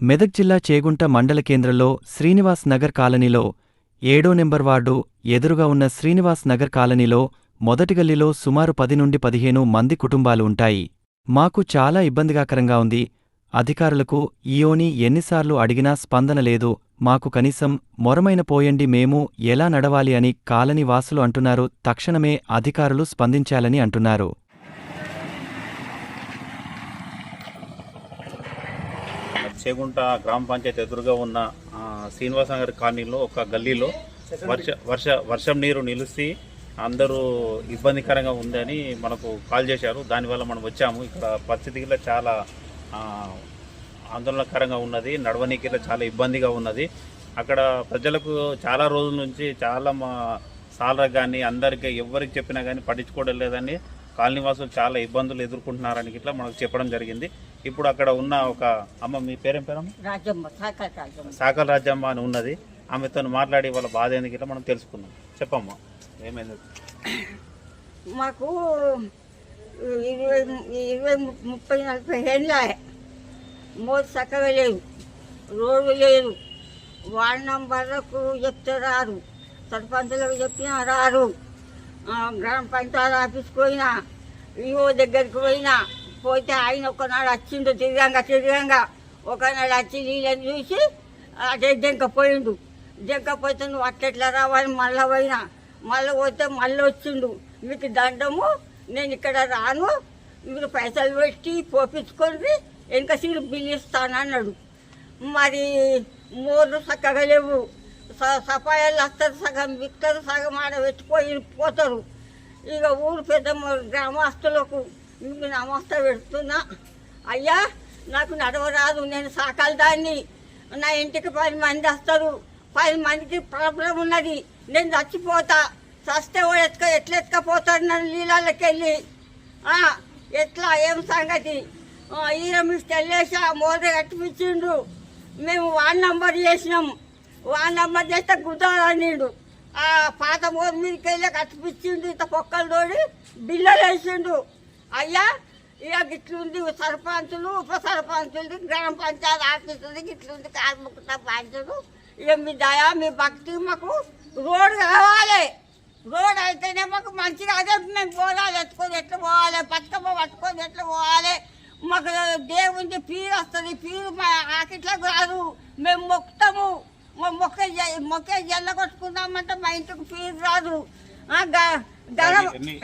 మెదక్ జిల్లా చేగుంట మండల కేంద్రంలో శ్రీనివాస్ నగర్ కాలనీలో 7వ నెంబర్ వార్డు ఎదురుగా ఉన్న శ్రీనివాస్ నగర్ కాలనీలో మొదటి గల్లీలో సుమారు 10 నుండి 15 మంది కుటుంబాలు ఉంటాయి. మాకు చాలా ఇబ్బందికరంగా ఉంది. అధికారులకు ఈయోని ఎన్నిసార్లు అడిగినా స్పందన లేదు. మాకు కనీసం మొరమైన పోయండి, మేము ఎలా నడవాలి అని కాలనీ వాసులు అంటున్నారు. తక్షణమే అధికారులు స్పందించాలని అంటున్నారు. చేగుంట గ్రామ పంచాయతీ ఎదురుగా ఉన్న శ్రీనివాస నగర్ కాలనీలో ఒక గల్లీలో వర్షం నీరు నిలిచి అందరూ ఇబ్బందికరంగా ఉందని మనకు కాల్ చేశారు. దానివల్ల మనం వచ్చాము. ఇక్కడ పరిస్థితి చాలా ఆందోళనకరంగా ఉన్నది, నడవనీకి చాలా ఇబ్బందిగా ఉన్నది. అక్కడ ప్రజలకు చాలా రోజుల నుంచి చాలా సార్లకు కానీ అందరికీ ఎవరికి చెప్పినా కానీ పట్టించుకోవడం లేదని కాలనీవాసులు చాలా ఇబ్బందులు ఎదుర్కొంటున్నారని ఇట్లా మనకు చెప్పడం జరిగింది. ఇప్పుడు అక్కడ ఉన్న ఒక అమ్మ, మీ పేరేం పేరమ్మ? సాకల రాజ్యమ్మ అని ఉన్నది. ఆమెతో మాట్లాడి వాళ్ళ బాధ ఎందుకు ఇట్లా మనం తెలుసుకుందాం. చెప్పమ్మా, ఏమైంది? మాకు 20-30-40 ఏళ్ళ మోదు చక్కగా లేదు, రోడ్డు లేదు, వార్డు నంబర్లకు చెప్తే రారు, సర్పంచులకు చెప్పినా రారు, గ్రామ పంచాయతీ ఆఫీస్కి పోయినా, ఈఓ దగ్గరికి పోతే ఆయన ఒకనాడు వచ్చిండు తిరగంగా ఒకనాడు వచ్చి నీళ్ళని చూసి అదే జంకపోయిండు. జంకపోతే నువ్వు అట్లెట్లా రావాలి, మళ్ళీ పోయినా, మళ్ళీ పోతే మళ్ళీ వచ్చిండు. మీకు దండము, నేను ఇక్కడ రాను, మీరు పైసలు పెట్టి పోపించుకొని ఇంకా సీలు బిల్లు ఇస్తాను అన్నాడు. మరి మోర్లు చక్కగా లేవు, సఫాయిలు వస్తారు, సగం విక్తారు, సగం ఆడ పోతారు. ఇక ఊరు పెద్ద గ్రామస్తులకు మీకు నమస్తే పెడుతున్నా. అయ్యా, నాకు నడవరాదు, నేను సాకాలి దాన్ని, నా ఇంటికి 10 మంది వస్తారు, 10 మందికి ప్రాబ్లం ఉన్నది, నేను చచ్చిపోతా, చస్తే ఎట్లా ఎత్తుకపోతాడు నన్ను నీళ్ళకి వెళ్ళి, ఎట్లా ఏం సంగతి? ఈరమిస్తే వెళ్ళేసి ఆ మోద కట్టిపించిండు. మేము వార్డు నంబర్ చేసినాం, వార్డు నంబర్ చేస్తే గుద్దాలనిండు. ఆ పాత మోద మీదకి వెళ్ళి కట్టిపించిండు, ఇంత పొక్కలు తోడి బిల్లలు వేసిండు. అయ్యా, ఇక గిట్లుంది సర్పంచులు, ఉప సర్పంచులు, గ్రామ పంచాయతీ ఆఫీసులు, గిట్లుంది కార్మిక పంచులు. ఇక మీ దయా, మీ భక్తి, మాకు రోడ్డు కావాలి. రోడ్ అయితేనే మాకు మంచిగా, అదే మేము పోరాలు ఎత్తుకొని ఎట్లా పోవాలి, బతుకమ్మ పట్టుకొని ఎట్లా పోవాలి, మాకు దేవుని పీరు వస్తుంది, పీరు మా ఆకిట్లకు రాదు, మేము మొక్కుతాము, మొక్కే జల్ల కొట్టుకుందామంటే మా ఇంటికి పీరు రాదు.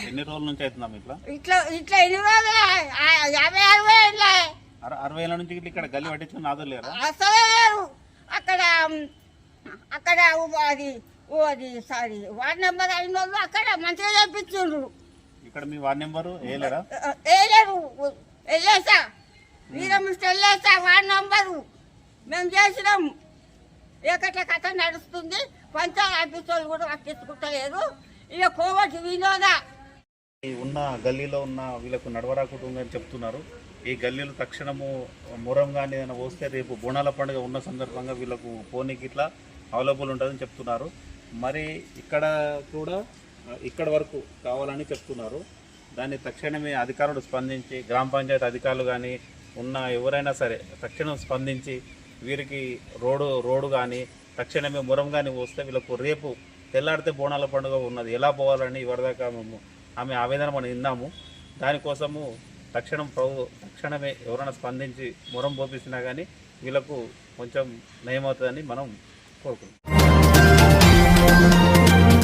ఎన్ని రోజుల నుంచి అవుతున్నాం ఇట్లా? ఇట్లా ఎన్ని రోజులే? 50-60 ఏళ్ళే. 60 ఏళ్ళ నుంచి ఇక్కడ గల్లీ పట్టించుకుని నాదులు లేరు, అసలే లేరు. అక్కడ అది సారీ వార్డు నెంబర్ అయిన వాళ్ళు అక్కడ మంచిగా చేయించుండ్రు. ఇక్కడ మీ వార్డు నెంబరు వేయలేరు. వెళ్ళేసా, వీరమిస్ట్ వెళ్ళేసా, వార్డు నెంబరు మేము చేసినాం. ఏకట్ల కథ నడుస్తుంది, పంచాయతీ ఆఫీస్ వాళ్ళు కూడా పట్టించుకుంటలేరు. ఇక కోవటి వినోదా ఉన్న గల్లీలో ఉన్న వీళ్ళకు నడవరాకుంటుందని చెప్తున్నారు. ఈ గల్లీలో తక్షణము మురం కానీ ఏదైనా వస్తే రేపు బోనాల పండుగ ఉన్న సందర్భంగా వీళ్ళకు పోనీకి ఇట్లా అవైలబుల్ ఉంటుందని చెప్తున్నారు. మరి ఇక్కడ కూడా ఇక్కడ వరకు కావాలని చెప్తున్నారు. దాన్ని తక్షణమే అధికారులు స్పందించి, గ్రామ పంచాయతీ అధికారులు కానీ ఉన్న ఎవరైనా సరే తక్షణం స్పందించి వీరికి రోడ్డు కానీ తక్షణమే మురం కానీ వస్తే వీళ్ళకు రేపు తెల్లాడితే బోనాల పండుగ ఉన్నది, ఎలా పోవాలని ఇవరిదాకా ఆమె ఆవేదన మనం విన్నాము. దానికోసము తక్షణమే ఎవరైనా స్పందించి మురం పోపిస్తున్నా కానీ వీళ్ళకు కొంచెం నయమవుతుందని మనం కోరుకుంటున్నాం.